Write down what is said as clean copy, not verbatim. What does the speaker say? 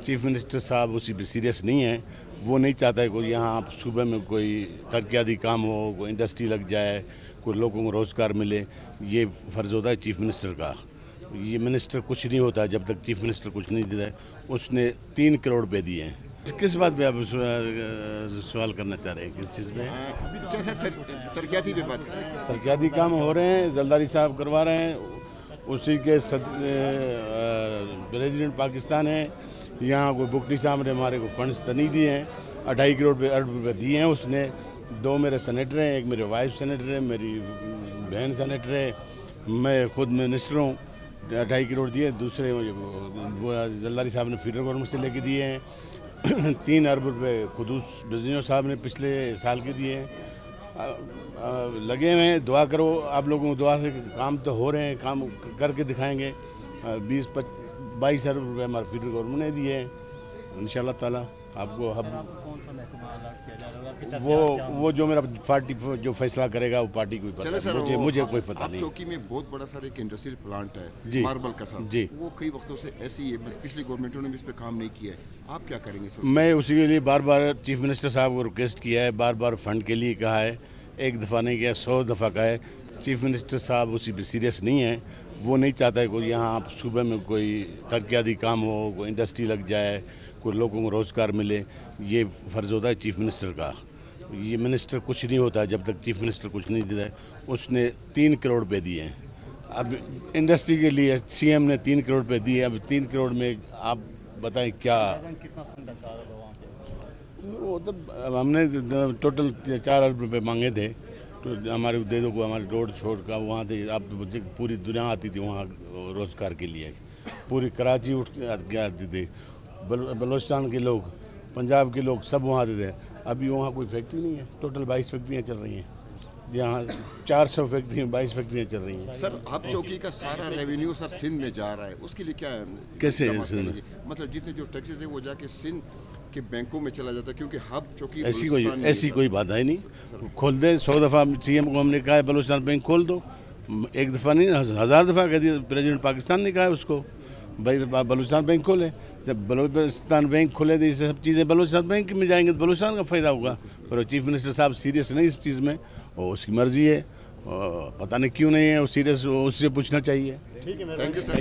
Chief minister صاحب اسی پہ سیریس نہیں ہیں. وہ نہیں چاہتا ہے کوئی یہاں صوبے میں کوئی ترقیاتی کام ہو, کوئی انڈسٹری لگ جائے, کوئی لوگوں کو روزگار ملے. یہ فرض ہوتا ہے چیف منسٹر کا. یہ منسٹر کچھ نہیں ہوتا جب تک چیف منسٹر کچھ نہیں دیتا ہے. اس نے 3 کروڑ روپے دیے ہیں. کس بات پہ آپ سوال کرنا چاہ رہے ہیں, کس چیز پہ؟ ترقیاتی پہ بات کریں. ترقیاتی کام ہو رہے ہیں, زرداری صاحب کروا رہے ہیں. اسی کے پریزیڈنٹ پاکستان ہیں. یہاں کوئی بکٹی صاحب نے ہمارے کو فنڈز تو نہیں دیے ہیں. 2.5 کروڑ روپے دیے ہیں اس نے. 2 میرے سینیٹر ہیں, ایک میرے وائف سینیٹر ہے, میری بہن سینیٹر ہے, میں خود منسٹر ہوں. 2.5 کروڑ دیے. دوسرے زرداری صاحب نے فیڈرل گورنمنٹ سے لے کے دیے ہیں. 3 ارب روپے قدوس بزنس صاحب نے پچھلے سال کے دیے ہیں. لگے ہوئے ہیں. دعا کرو, آپ لوگوں کو دعا سے کام تو ہو رہے ہیں, کام کر کے دکھائیں گے. 22 ارب روپے ہمارے فیڈرل گورنمنٹ نے دیے ہیں. انشاءاللہ تعالیٰ آپ کو وہ جو میرا پارٹی جو فیصلہ کرے گا وہ پارٹی کو پتہ ہے, مجھے کوئی پتہ نہیں. چوکی میں بہت بڑا سارا ایک انڈسٹریل پلانٹ ہے, جی ماربل کا ساتھ. جی, وہ کئی وقتوں سے ایسی ہے, پچھلی گورنمنٹوں نے بھی اس پہ کام نہیں کیا ہے. آپ کیا کریں گے؟ میں اسی کے لیے بار بار چیف منسٹر صاحب کو ریکویسٹ کیا ہے, بار بار فنڈ کے لیے کہا ہے. 1 دفعہ نہیں کیا, 100 دفعہ کہا ہے. چیف منسٹر صاحب اسی پہ سیریس نہیں ہیں. وہ نہیں چاہتا ہے کوئی یہاں صوبے میں کوئی ترقیاتی کام ہو, کوئی انڈسٹری لگ جائے, کوئی لوگوں کو روزگار ملے. یہ فرض ہوتا ہے چیف منسٹر کا. یہ منسٹر کچھ نہیں ہوتا جب تک چیف منسٹر کچھ نہیں دیتا ہے. اس نے 3 کروڑ روپے دیے ہیں. اب انڈسٹری کے لیے سی ایم نے 3 کروڑ روپے دیے. اب 3 کروڑ میں آپ بتائیں کیا. وہ تو ہم نے ٹوٹل 4 ارب روپے مانگے تھے. تو ہمارے دے دو کو ہمارے روڈ چھوڑ کا وہاں تھے. آپ پوری دنیا آتی تھی وہاں روزگار کے لیے. پوری کراچی اٹھ کے آتی تھی. بلوچستان کے لوگ, پنجاب کے لوگ سب وہاں آتے تھے. ابھی وہاں کوئی فیکٹری نہیں ہے. ٹوٹل 22 فیکٹریاں چل رہی ہیں. جہاں 400 فیکٹریاں 22 فیکٹریاں چل رہی ہیں. سر ہب چوکی کا سارا ریونیو سر سندھ میں جا رہا ہے, اس کے لیے کیا ہے؟ کیسے مطلب جتنے جو ٹیکسز ہیں وہ جا کے سندھ کے بینکوں میں چلا جاتا ہے, کیونکہ ہب چوکی ایسی کوئی بات ہے نہیں. کھول دیں. 100 دفعہ سی ایم کو ہم نے کہا ہے بلوچستان بینک کھول دو. 1 دفعہ نہیں, 1000 دفعہ کہہ دیا. پریزیڈنٹ پاکستان نے کہا ہے اس کو بھائی بلوچستان بینک کھولے. جب بلوچستان بینک کھلے تو یہ سب چیزیں بلوچستان بینک میں جائیں گے تو بلوچستان کا فائدہ ہوگا. پر چیف منسٹر صاحب سیریس نہیں اس چیز میں, اور اس کی مرضی ہے. پتہ نہیں کیوں نہیں ہے وہ سیریس, اس سے پوچھنا چاہیے. ٹھیک ہے, تھینک یو سر.